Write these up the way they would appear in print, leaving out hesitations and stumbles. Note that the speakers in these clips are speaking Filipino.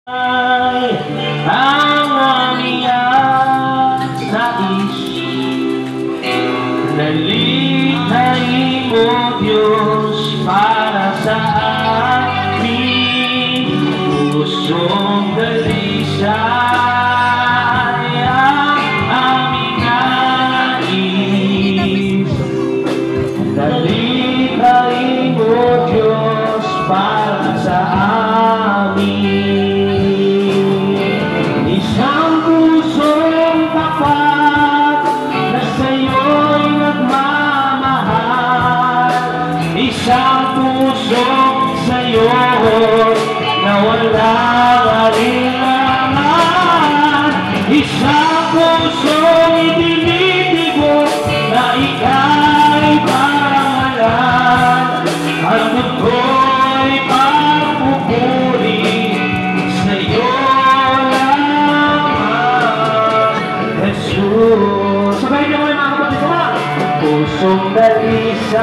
Ang aming nais, nalikhain mo Diyos para sa amin, pusong dalisay. Ang aming nais, nalikhain mo Diyos para sa amin. Isang pusong tapat na sa'yo'y nagmamahal, isang pusong sa'yo na walang alinlangan, isang pusong itinitigod na ika'y parangalan. Ang muto'y pagpupuri sa'yo Jesus. Sabay niyo kayo mga kapatid ko ba? Pusong dalisay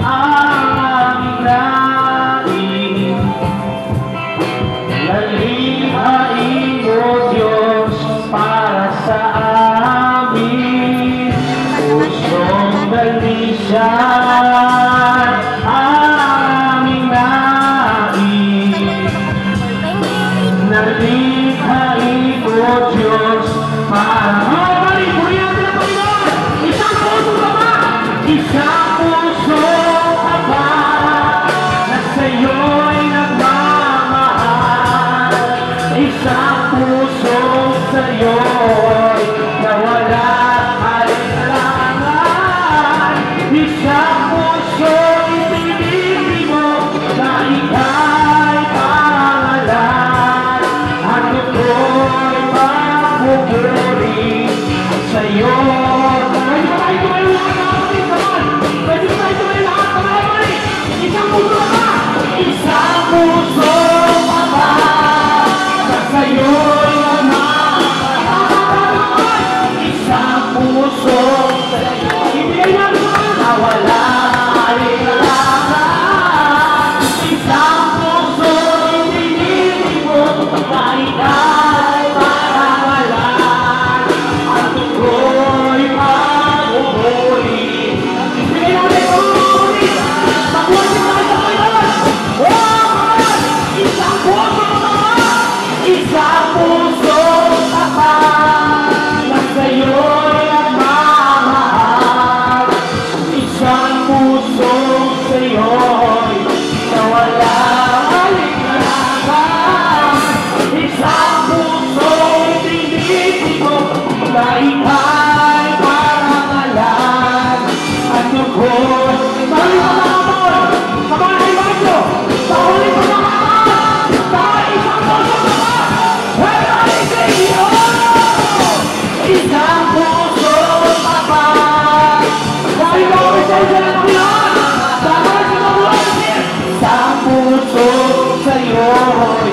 ang aming nais, nalikhain mo Diyos para sa amin. Pusong dalisay ang aming nais, nalikhain mo Diyos para isang pusong tapat na sa'yo'y nagmamahal, isang pusong sa'yo'y na walang alinlangan, isang pusong ibinibig mo na ika'y parangalan. Ano ko'y magpupuri sa'yo. Isang pusong tapat na sa'yo'y nagmamahal, isang pusong sa'yo'y na walang alinlangan, isang pusong ibinibig mo na ika'y parangalan. Ang tuko'y magpupuri. Isang pusong tapat na sa'yo'y nagmamahal, isang pusong sa'yo'y na walang alinlangan, isang pusong ibinibig mo na ika'y parangalan. At tukoy balik mo na ako, kabahay ba ito? Pahuli mo na ako sa isang pusong tapat. Isang pusong tapat, dahil ako sa isa ng Panginoon, dahil sa mabuhay, isang pusong sa'yo'y